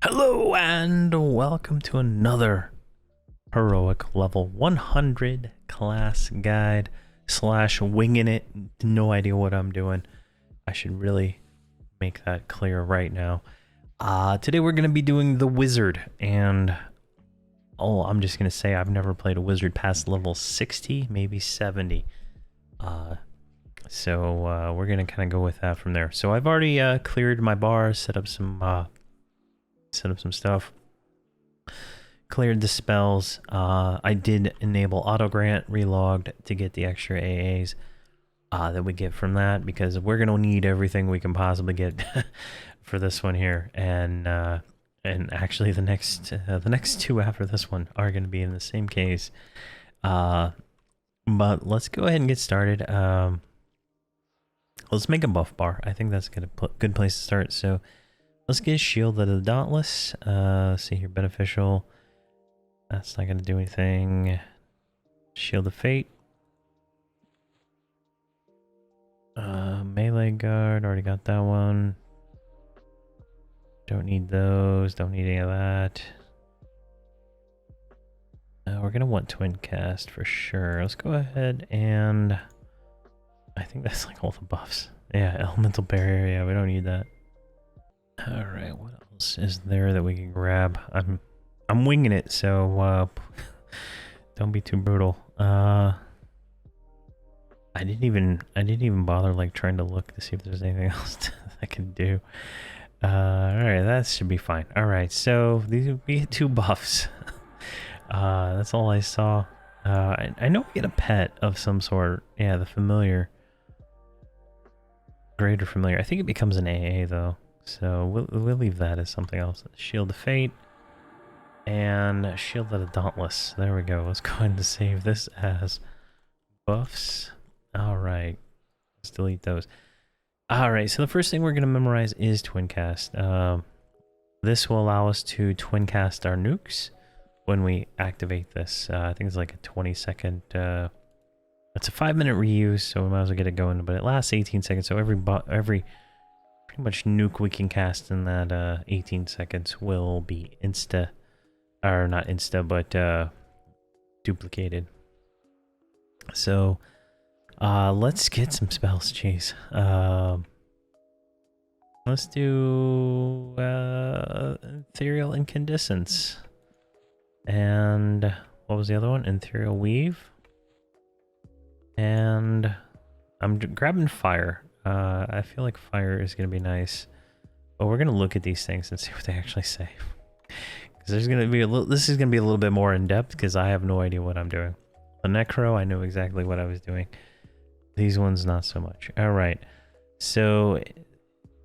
Hello and welcome to another heroic level 100 class guide / winging it. No idea what I'm doing. I should really make that clear right now. Today we're going to be doing the wizard, and I'm just going to say I've never played a wizard past level 60, maybe 70. So we're going to kind of go with that from there. So I've already cleared my bars, set up some stuff, cleared the spells. I did enable auto grant, relogged to get the extra AAs that we get from that, because we're gonna need everything we can possibly get for this one here, and actually the next two after this one are gonna be in the same case. But let's go ahead and get started. Let's make a buff bar. I think that's a good place to start. So let's get Shield of the Dauntless. See here, beneficial. That's not going to do anything. Shield of Fate. Melee Guard, already got that one. Don't need those, don't need any of that. We're going to want Twin Cast for sure. Let's go ahead and... I think that's like all the buffs. Yeah, Elemental Barrier, yeah, we don't need that. Alright, what else is there that we can grab? I'm winging it, so don't be too brutal. I didn't even bother like trying to look to see if there's anything else I can do. Alright, that should be fine. Alright, so these would be 2 buffs. That's all I saw. I know we get a pet of some sort. Yeah, the familiar. Greater familiar. I think it becomes an AA though. So we'll leave that as something else. Shield of Fate and Shield of the Dauntless. There we go. Let's go ahead and save this as buffs. All right, let's delete those. All right, so the first thing we're going to memorize is Twin Cast. This will allow us to Twin Cast our nukes when we activate this. I think it's like a 20-second. It's a 5-minute reuse, so we might as well get it going. But it lasts 18 seconds, so every pretty much nuke we can cast in that 18 seconds will be or not insta, but duplicated. So let's get some spells, jeez. Let's do Ethereal Incandescence. And what was the other one? Ethereal Weave. And I'm grabbing Fire. I feel like Fire is going to be nice, but we're going to look at these things and see what they actually say. Because there's going to be this is going to be a little bit more in depth because I have no idea what I'm doing. The Necro, I know exactly what I was doing. These ones, not so much. All right. So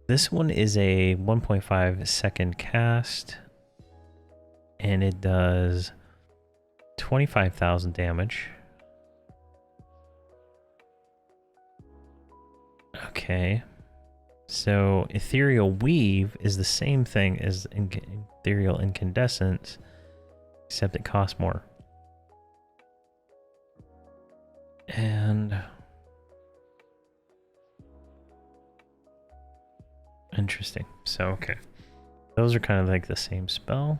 this one is a 1.5 second cast, and it does 25,000 damage. Okay, so Ethereal Weave is the same thing as Ethereal Incandescence, except it costs more. And interesting. So okay, those are kind of like the same spell-ish.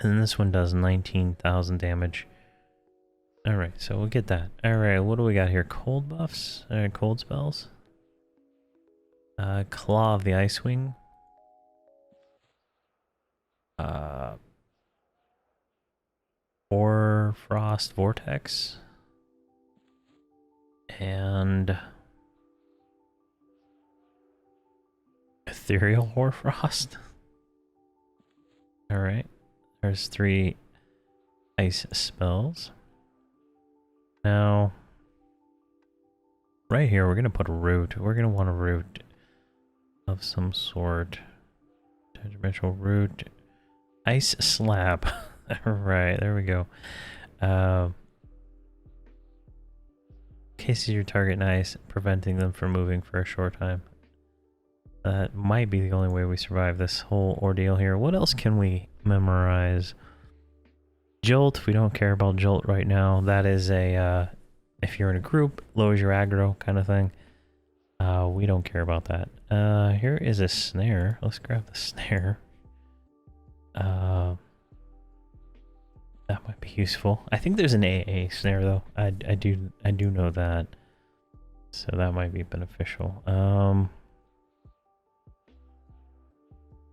And this one does 19,000 damage. Alright, so we'll get that. Alright, what do we got here? Cold buffs? Alright, cold spells. Claw of the Icewing. Frost Vortex. And Ethereal Hoarfrost. Alright, there's 3 ice spells. Now, right here, we're going to put a root. We're going to want a root of some sort. Dimensional root. Ice slab. Alright, there we go. Cases your target in ice, preventing them from moving for a short time. That might be the only way we survive this whole ordeal here. What else can we memorize? Jolt, we don't care about Jolt right now. That is a if you're in a group, lowers your aggro kind of thing. We don't care about that. Here is a snare. Let's grab the snare. That might be useful. I think there's an AA snare though. I do know that. So that might be beneficial.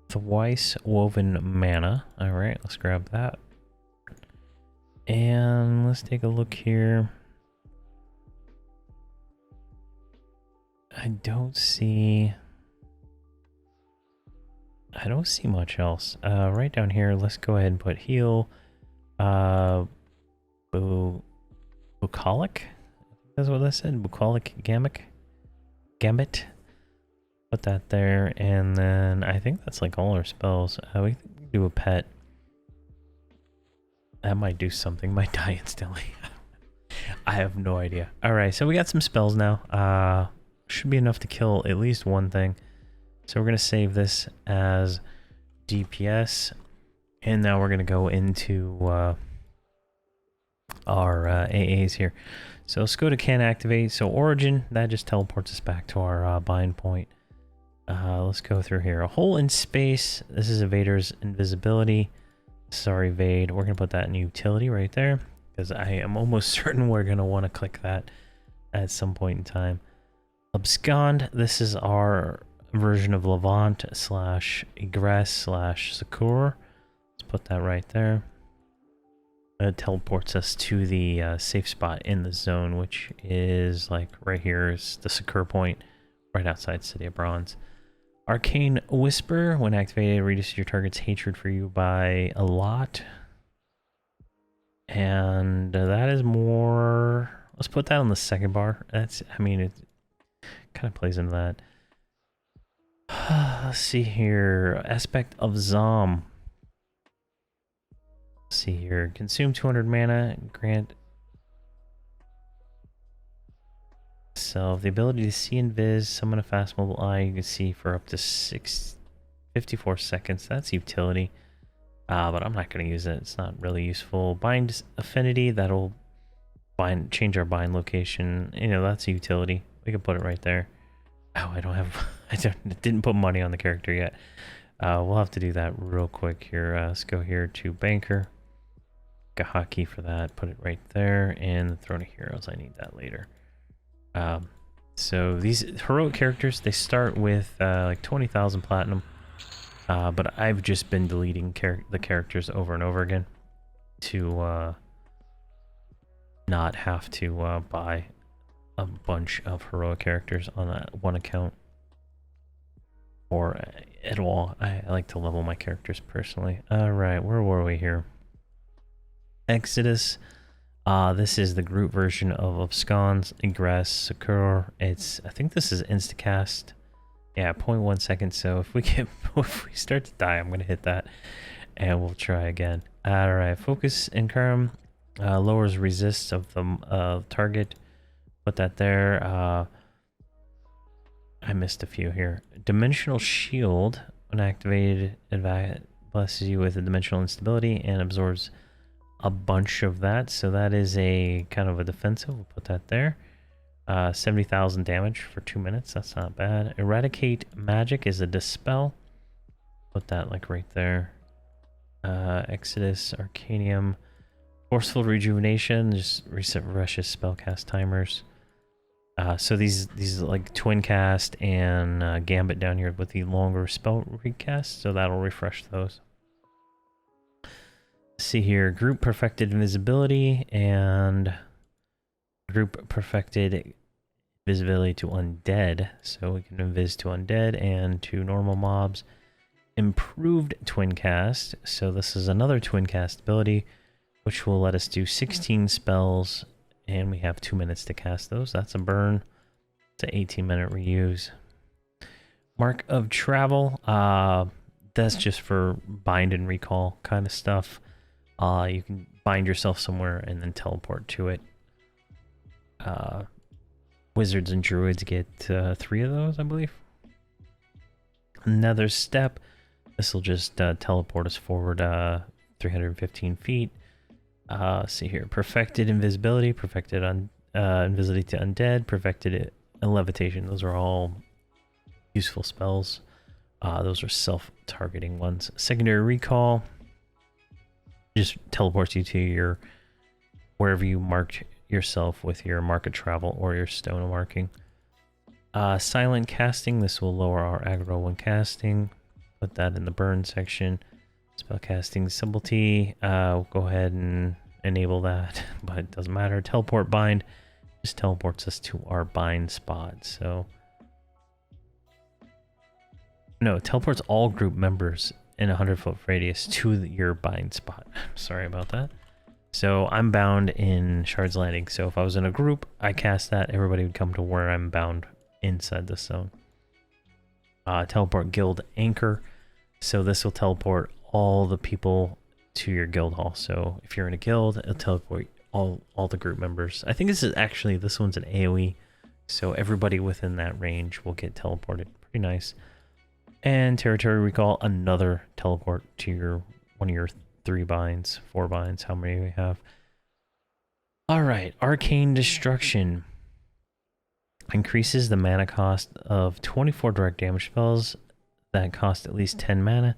Twice woven mana. All right, let's grab that. And let's take a look here. I don't see much else. Right down here, let's go ahead and put heal. Bucolic? That's what I said. Bucolic Gambit. Put that there, and then I think that's like all our spells. We can do a pet. That might do something. Might die instantly. I have no idea. Alright, so we got some spells now. Should be enough to kill at least one thing. So we're going to save this as DPS. And now we're going to go into our AAs here. So let's go to can activate. So origin, that just teleports us back to our bind point. Let's go through here. A hole in space. This is evader's invisibility. Sorry, evade. We're going to put that in utility right there, because I am almost certain we're going to want to click that at some point in time. Abscond. This is our version of Levant / egress / secure. Let's put that right there. It teleports us to the safe spot in the zone, which is like right here is the secure point right outside City of Bronze. Arcane Whisper, when activated, reduces your target's hatred for you by a lot. And that is more... Let's put that on the second bar. That's, I mean, it kind of plays into that. Let's see here. Aspect of Zom. Let's see here. Consume 200 mana. Grant self the ability to see invis. Summon a fast mobile eye. You can see for up to 54 seconds. That's utility. But I'm not going to use it. It's not really useful. Bind affinity. That'll change our bind location. You know, that's a utility. We can put it right there. Oh, I didn't put money on the character yet. We'll have to do that real quick here. Let's go here to Banker. Got a hotkey for that. Put it right there. And the Throne of Heroes. I need that later. So these heroic characters, they start with like 20,000 platinum. But I've just been deleting the characters over and over again to not have to buy a bunch of heroic characters on that one account, or at all. I like to level my characters personally. Alright, where were we here? Exodus. This is the group version of Abscond, Ingress, Secure. I think this is Instacast. Yeah, 0.1 seconds. So if we start to die, I'm gonna hit that, and we'll try again. Alright, Focus Incurm lowers resist of the target. Put that there. I missed a few here. Dimensional Shield, when activated, blesses you with a dimensional instability and absorbs a bunch of that. So that is a kind of a defensive. We'll put that there. 70,000 damage for 2 minutes. That's not bad. Eradicate Magic is a dispel. Put that like right there. Exodus, Arcanium, Forceful Rejuvenation. Just reset rushes spellcast timers. So these like twin cast and Gambit down here with the longer spell recast, so that'll refresh those. Let's see here, group perfected invisibility and group perfected invisibility to undead, so we can invis to undead and to normal mobs. Improved twin cast, so this is another twin cast ability, which will let us do 16 spells. And we have 2 minutes to cast those. That's a burn. It's an 18-minute reuse. Mark of Travel. That's just for bind and recall kind of stuff. You can bind yourself somewhere and then teleport to it. Wizards and Druids get 3 of those, I believe. Another step. This will just teleport us forward 315 feet. Let's see here. Perfected invisibility, perfected invisibility to undead, perfected levitation. Those are all useful spells. Those are self-targeting ones. Secondary recall just teleports you to your wherever you marked yourself with your mark of travel or your stone marking. Silent casting, this will lower our aggro when casting. Put that in the burn section. Spell casting subtlety, we'll go ahead and enable that, but it doesn't matter. Teleport bind just teleports us to our bind spot. So no, it teleports all group members in a 100-foot radius to your bind spot. Sorry about that. So I'm bound in Shard's Landing. So if I was in a group, I cast that, everybody would come to where I'm bound inside the zone. Teleport guild anchor. So this will teleport all the people to your guild hall. So if you're in a guild, it'll teleport all the group members. I think this one's an AoE. So everybody within that range will get teleported. Pretty nice. And territory recall, another teleport to one of your 4 binds, how many we have. All right, arcane destruction increases the mana cost of 24 direct damage spells that cost at least 10 mana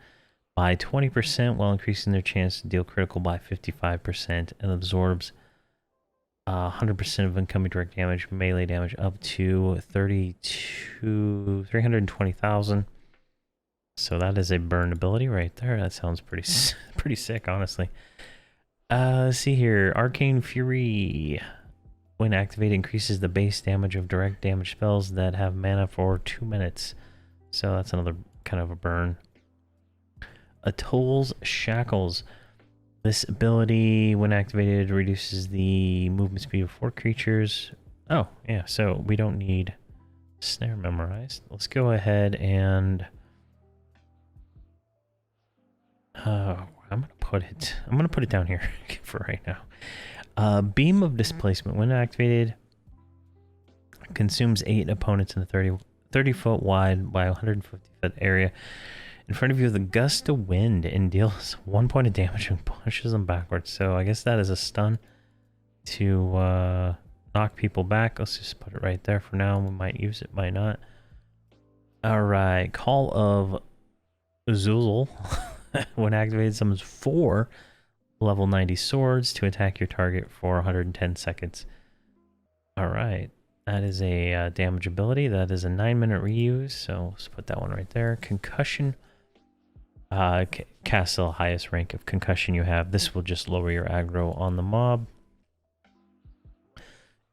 by 20% while increasing their chance to deal critical by 55% and absorbs 100% of incoming direct damage, melee damage up to 320,000. So that is a burn ability right there. That sounds pretty sick, honestly. Let's see here. Arcane Fury. When activated, increases the base damage of direct damage spells that have mana for 2 minutes. So that's another kind of a burn. Atoll's Shackles. This ability, when activated, reduces the movement speed of 4 creatures. Oh, yeah, so we don't need Snare memorized. Let's go ahead and... I'm gonna put it down here for right now. Beam of Displacement, when activated, consumes 8 opponents in a 30 foot wide by 150 foot area in front of you with a gust of wind and deals 1 point of damage and pushes them backwards. So I guess that is a stun to knock people back. Let's just put it right there for now. We might use it, might not. All right, Call of Zuzul. When activated, summons 4 level 90 swords to attack your target for 110 seconds. All right, that is a damage ability. That is a 9-minute reuse, so let's put that one right there. Concussion. Cast the highest rank of concussion you have. This will just lower your aggro on the mob.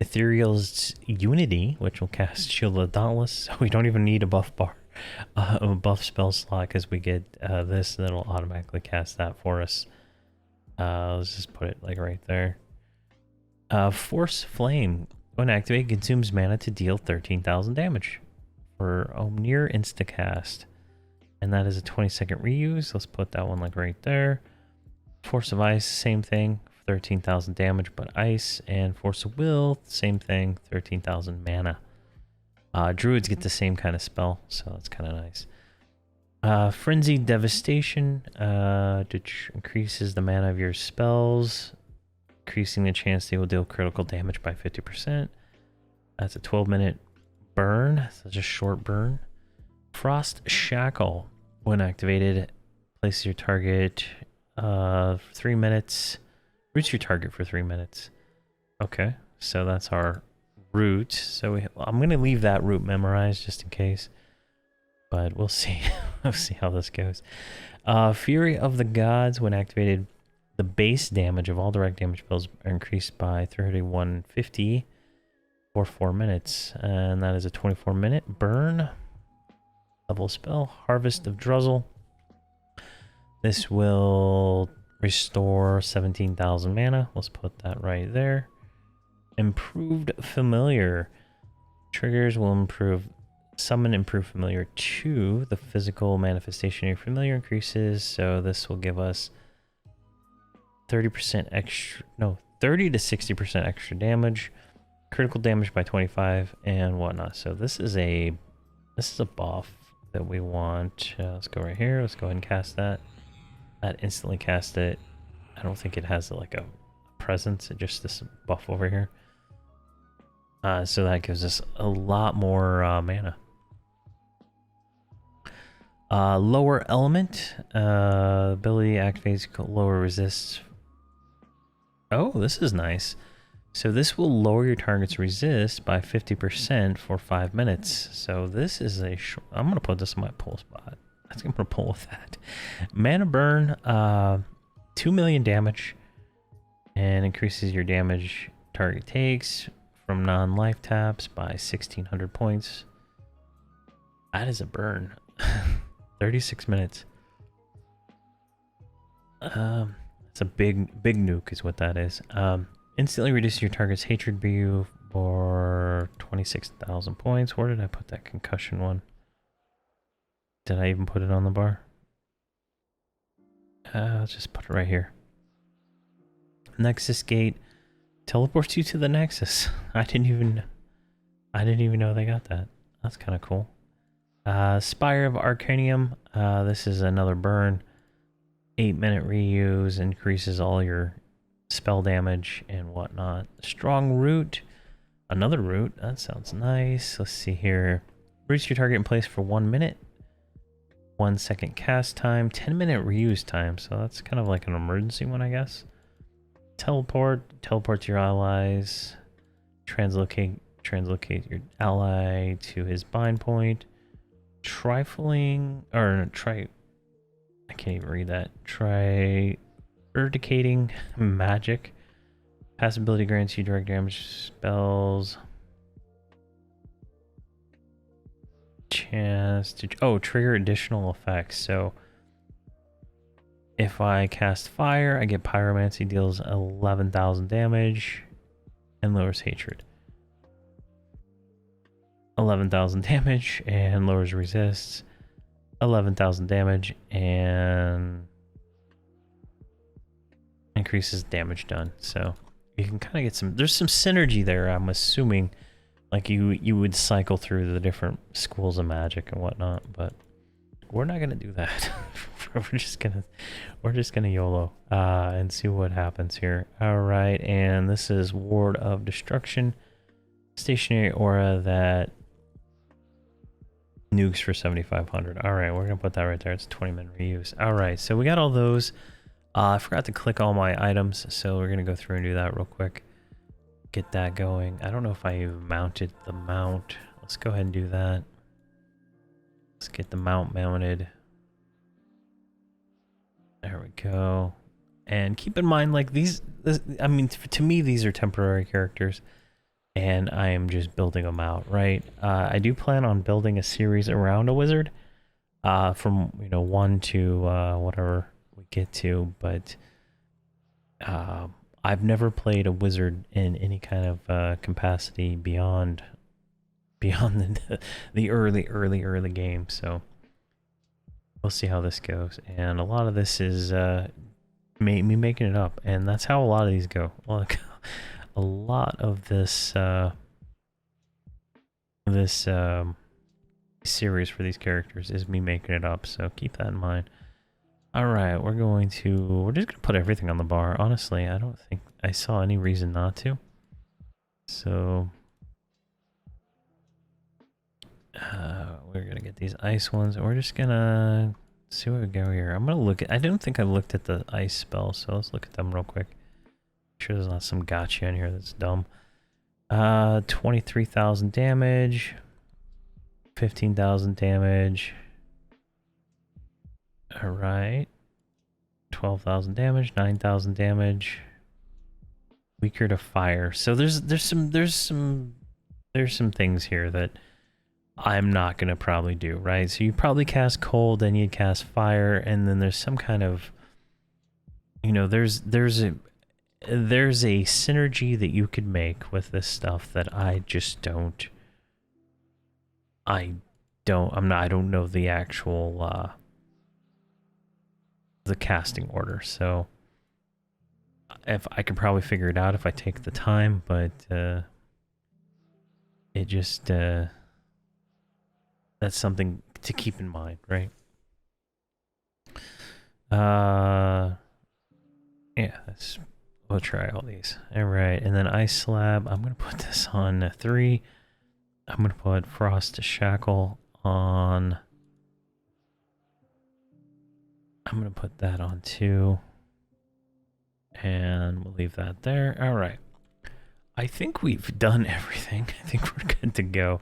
Ethereal's Unity, which will cast Shield of the Dauntless, so we don't even need a buff bar. A buff spell slot, because we get this, and it'll automatically cast that for us. Let's just put it like right there. Force Flame, when activated, consumes mana to deal 13,000 damage for a near instacast, and that is a 20-second reuse. Let's put that one like right there. Force of Ice, same thing, 13,000 damage but ice, and Force of Will, same thing, 13,000 mana. Druids get the same kind of spell, so that's kind of nice. Frenzied Devastation, which increases the mana of your spells, increasing the chance they will deal critical damage by 50%. That's a 12-minute burn, so just short burn. Frost Shackle, when activated, places your target 3 minutes, roots your target for 3 minutes. Okay, so that's our root. So I'm going to leave that root memorized just in case, but we'll see. We'll see how this goes. Fury of the Gods, when activated, the base damage of all direct damage spells are increased by 3150 for 4 minutes, and that is a 24-minute burn. Level spell, Harvest of Druzzle. This will restore 17,000 mana. Let's put that right there. Improved Familiar. Triggers will summon Improved Familiar to the physical manifestation of your familiar increases. So this will give us 30% extra, no, 30 to 60% extra damage, critical damage by 25 and whatnot. So this is a buff that we want. Let's go right here. Let's go ahead and cast that. That instantly cast it. I don't think it has like a presence. It's just this buff over here. So that gives us a lot more mana. Lower element ability activates lower resist. Oh, this is nice. So this will lower your target's resist by 50% for 5 minutes. So this is a I'm gonna put this in my pull spot. I'm gonna pull with that. Mana burn, 2 million damage, and increases your damage target takes from non-life taps by 1600 points. That is a burn. 36 minutes. It's a big nuke is what that is. Instantly reduces your target's hatred BU for 26,000 points. Where did I put that concussion one? Did I even put it on the bar? Let's just put it right here. Nexus gate teleports you to the Nexus. I didn't even know they got that. That's kind of cool. Spire of Arcanium. This is another burn. 8-minute reuse, increases all your spell damage and whatnot. Strong Root. Another root. That sounds nice. Let's see here. Roots your target in place for 1 minute. 1 second cast time. 10-minute reuse time. So that's kind of like an emergency one, I guess. Teleport. Teleport to your allies. Translocate your ally to his bind point. Trifling. Or I can't even read that. Urticating magic. Passive ability grants you direct damage spells. Chance to trigger additional effects. So if I cast fire, I get pyromancy, deals 11,000 damage and lowers hatred. 11,000 damage and lowers resists. 11,000 damage and increases damage done. So you can kind of get there's some synergy there, I'm assuming. Like you would cycle through the different schools of magic and whatnot, but we're not gonna do that. we're just gonna YOLO and see what happens here. All right, and this is Ward of Destruction, stationary aura that nukes for 7,500. All right, we're gonna put that right there. It's 20-minute reuse. All right, so we got all those. I forgot to click all my items, so we're gonna go through and do that real quick. Get that going. I don't know if I mounted the mount. Let's go ahead and do that. Let's get the mount mounted. There we go. And keep in mind, like I mean, to me, these are temporary characters, and I am just building them out, right? I do plan on building a series around a wizard, from 1 to whatever we get to, but I've never played a wizard in any kind of capacity beyond the early game, so we'll see how this goes. And a lot of this is me making it up, and that's how a lot of these go. Like a lot of this series for these characters is me making it up, so keep that in mind. All right, we're just gonna put everything on the bar. Honestly, I don't think I saw any reason not to. So we're gonna get these ice ones, and we're just gonna see where we go here. I'm gonna look at. I don't think I looked at the ice spells, so let's look at them real quick. Make sure there's not some gotcha in here that's dumb. 23,000 damage, 15,000 damage. All right, 12,000 damage, 9,000 damage. Weaker to fire. So there's some things here that I'm not gonna probably do, right? So you probably cast cold, then you'd cast fire, and then there's some kind of, there's a synergy that you could make with this stuff that I just don't. I don't know the actual the casting order, so if I could probably figure it out if I take the time, but it just that's something to keep in mind, right? Yeah, that's We'll try all these. All right, and then ice slab. I'm gonna put this on 3. I'm gonna put frost shackle on. I'm gonna put that on 2, and we'll leave that there. All right. I think we've done everything. I think we're good to go.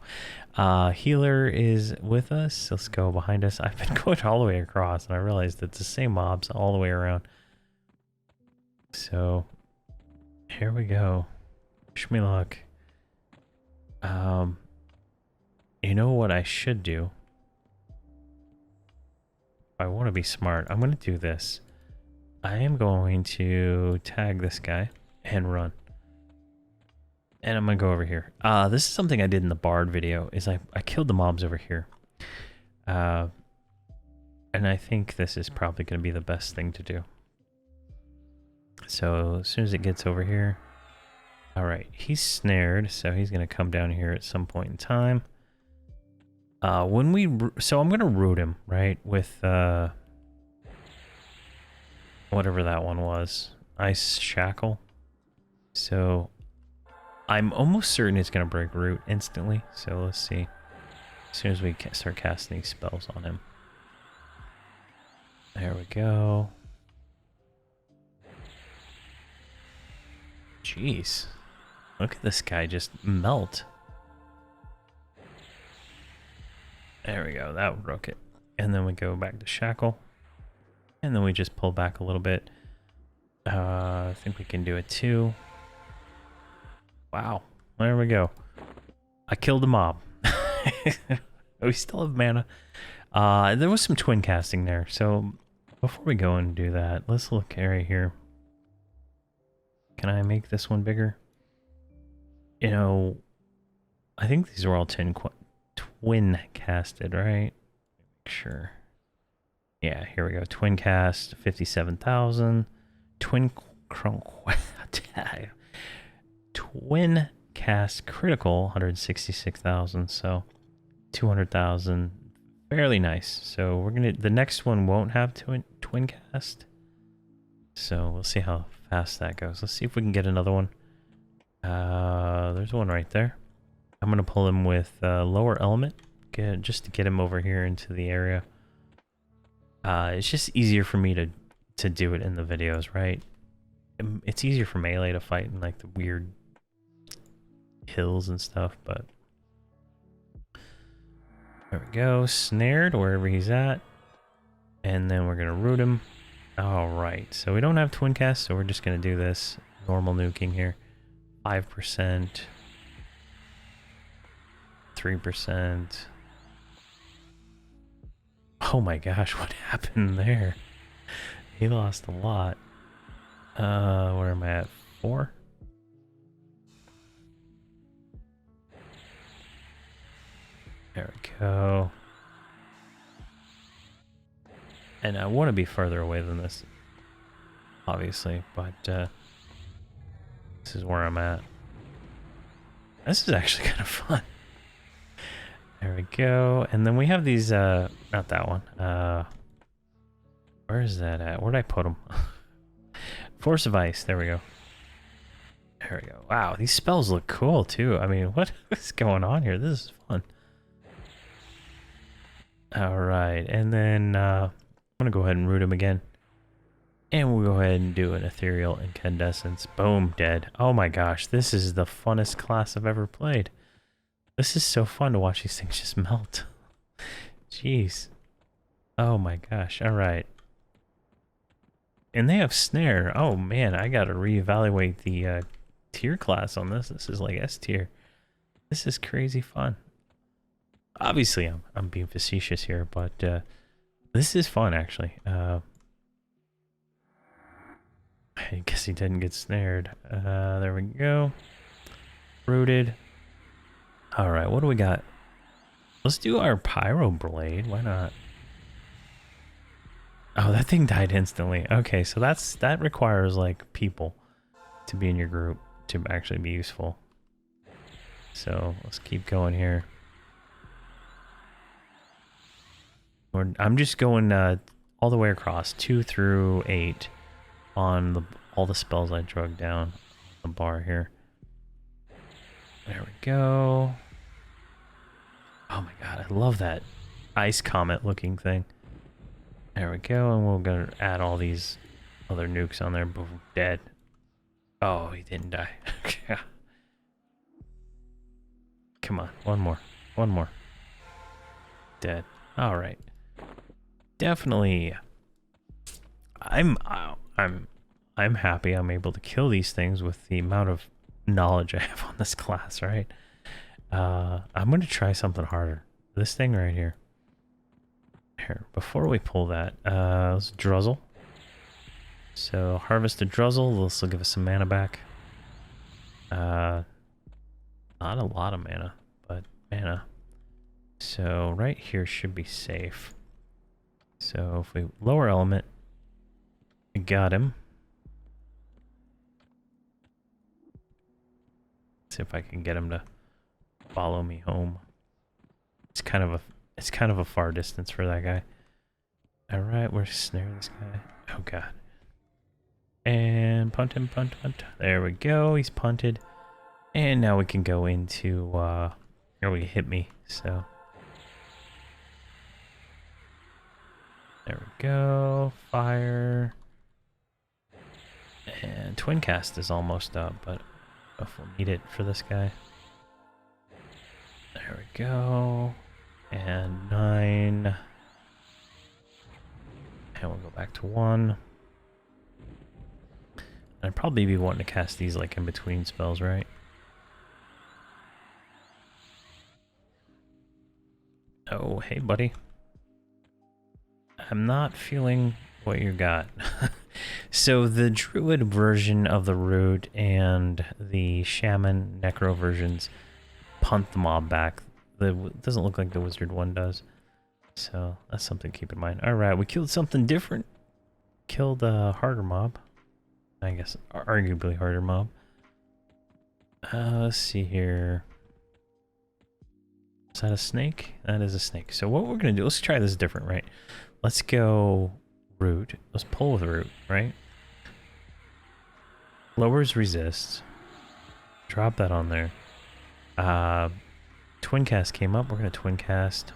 Healer is with us. Let's go behind us. I've been going all the way across, and I realized it's the same mobs all the way around. So, here we go. Wish me luck. You know what I should do? If I want to be smart, I'm going to do this. I am going to tag this guy and run. And I'm going to go over here. This is something I did in the Bard video, is I killed the mobs over here. And I think this is probably going to be the best thing to do. So as soon as it gets over here. Alright, he's snared, so he's going to come down here at some point in time. So I'm going to root him, right, with whatever that one was. Ice Shackle. So I'm almost certain it's going to break root instantly, so let's see. As soon as we start casting these spells on him. There we go. Jeez. Look at this guy just melt. There we go, that broke it. And then we go back to Shackle. And then we just pull back a little bit. I think we can do it too. Wow, there we go. I killed a mob. We still have mana. There was some twin casting there, so before we go and do that, let's look right here. Can I make this one bigger? You know, I think these are all twin casted, right? Make sure. Yeah, here we go. Twin cast, 57,000. Twin cast critical, 166,000. So 200,000. Fairly nice. So we're gonna. The next one won't have twin cast. So we'll see how fast that goes. Let's see if we can get another one. There's one right there. I'm gonna pull him with lower element, just to get him over here into the area. It's just easier for me to do it in the videos, right? It's easier for melee to fight in like the weird hills and stuff, but there we go. Snared wherever he's at, and then we're gonna root him. All right, so we don't have twin cast, so we're just gonna do this normal nuking here. 5%, 3%. Oh my gosh, what happened there? He lost a lot. Where am I at? 4? There we go. And I want to be further away than this, obviously, but this is where I'm at. This is actually kind of fun. There we go. And then we have these, not that one. Where is that at? Where'd I put them? Force of Ice. There we go. There we go. Wow, these spells look cool too. I mean, what is going on here? This is fun. All right, and then I'm gonna go ahead and root him again. And we'll go ahead and do an Ethereal Incandescence. Boom, dead. Oh my gosh, this is the funnest class I've ever played. This is so fun to watch these things just melt. Jeez. Oh my gosh, alright. And they have Snare. Oh man, I gotta reevaluate the tier class on this. This is like S tier. This is crazy fun. Obviously, I'm being facetious here, but this is fun actually. I guess he didn't get snared. There we go. Rooted. Alright, what do we got? Let's do our Pyro Blade. Why not? Oh, that thing died instantly. Okay, so that requires like people to be in your group to actually be useful. So let's keep going here. I'm just going all the way across 2 through 8 on all the spells I drug down the bar here. There we go. Oh my god, I love that ice comet looking thing. There we go, and we're gonna add all these other nukes on there. Boom, dead. Oh, he didn't die. Come on, one more. One more. Dead. Alright. Definitely I'm happy I'm able to kill these things with the amount of knowledge I have on this class, right? I'm gonna try something harder. This thing right here. Here, before we pull that, let's druzzle. So harvest a druzzle, this will give us some mana back. Not a lot of mana, but mana. So right here should be safe. So if we lower element, we got him. See if I can get him to follow me home. It's kind of a far distance for that guy. All right, we're snaring this guy. Oh god. And punt him, punt, punt. There we go. He's punted. And now we can go into here we hit me. So there we go. Fire. And twin cast is almost up, but if we'll need it for this guy. There we go. And 9. And we'll go back to 1. I'd probably be wanting to cast these like in between spells, right? Oh, hey buddy. I'm not feeling what you got. So the druid version of the root and the shaman necro versions punt the mob back. It doesn't look like the wizard one does. So that's something to keep in mind. Alright, we killed something different. Killed a harder mob. I guess arguably harder mob. Let's see here. Is that a snake? That is a snake. So what we're going to do, let's try this different, right? Let's go root. Let's pull with root, right? Lowers resist. Drop that on there. Twin cast came up. We're going to twin cast.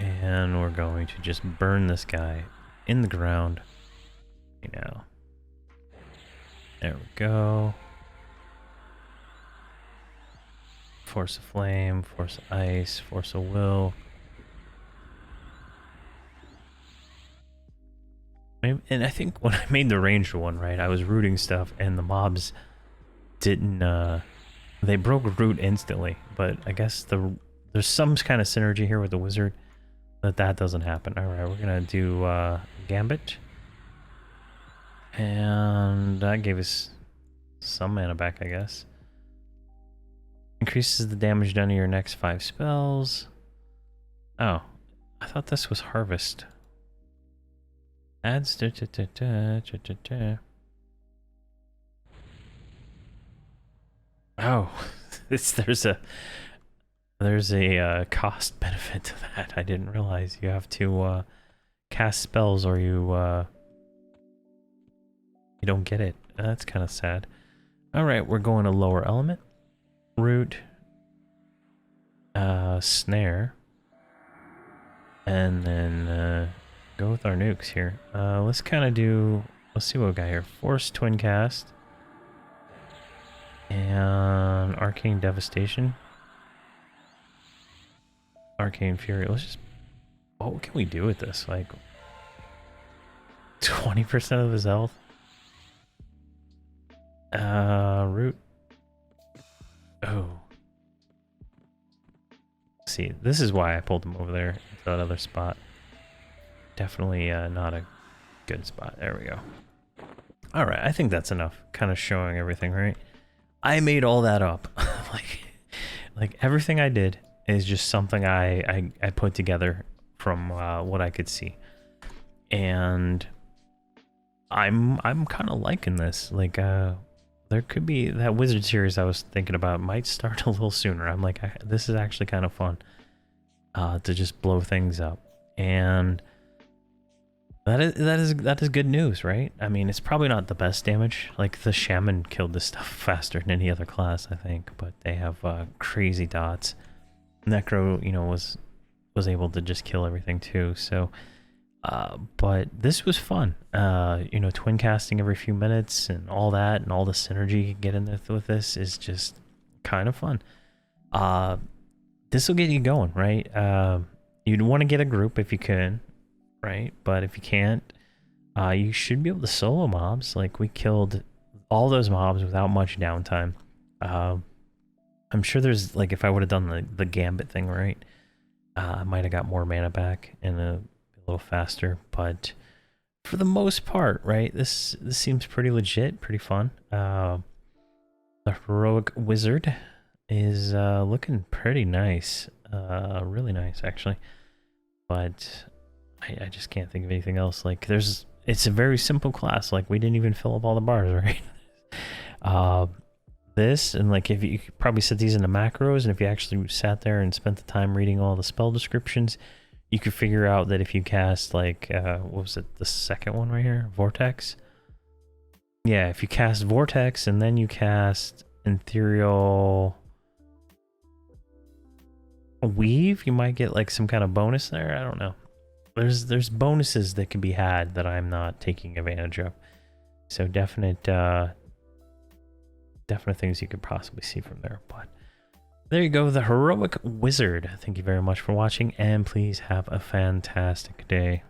And we're going to just burn this guy in the ground. You know. There we go. Force of flame, force of ice, force of will. Maybe, and I think when I made the ranged one, right, I was rooting stuff and the mobs didn't, they broke root instantly. But I guess there's some kind of synergy here with the wizard that doesn't happen. Alright, we're gonna do Gambit. And that gave us some mana back, I guess. Increases the damage done to your next 5 spells. Oh, I thought this was harvest. Adds Oh, there's a cost benefit to that. I didn't realize you have to cast spells or you don't get it. That's kind of sad. All right, we're going to lower element. Root, snare, and then go with our nukes here. Let's kind of do, let's see what we got here. Force twin cast and arcane devastation, arcane fury. Let's just, what can we do with this? Like 20% of his health. Root. Oh. See, this is why I pulled him over there to that other spot. Definitely not a good spot. There we go. Alright, I think that's enough. Kind of showing everything, right? I made all that up. like everything I did is just something I put together from what I could see. And I'm kind of liking this. Like, there could be that wizard series I was thinking about might start a little sooner. I'm like, this is actually kind of fun to just blow things up. And That is good news, right? I mean, it's probably not the best damage. Like the shaman killed this stuff faster than any other class, I think. But they have crazy dots. Necro, you know, was able to just kill everything too. So, but this was fun. You know, twin casting every few minutes and all that, and all the synergy you can get in with this is just kind of fun. This will get you going, right? You'd want to get a group if you can, right? But if you can't, you should be able to solo mobs. Like we killed all those mobs without much downtime. I'm sure there's like, if I would have done the gambit thing right, I might have got more mana back and a little faster. But for the most part, right, this seems pretty legit, pretty fun. The heroic wizard is looking pretty nice, really nice actually. But I just can't think of anything else. Like it's a very simple class. Like we didn't even fill up all the bars, right? This, and like if you could probably set these into macros, and if you actually sat there and spent the time reading all the spell descriptions, you could figure out that if you cast like what was it, the second one right here, Vortex? Yeah, if you cast Vortex and then you cast Ethereal Weave, you might get like some kind of bonus there. I don't know. There's bonuses that can be had that I'm not taking advantage of. So definite things you could possibly see from there. But there you go, the heroic wizard. Thank you very much for watching, and please have a fantastic day.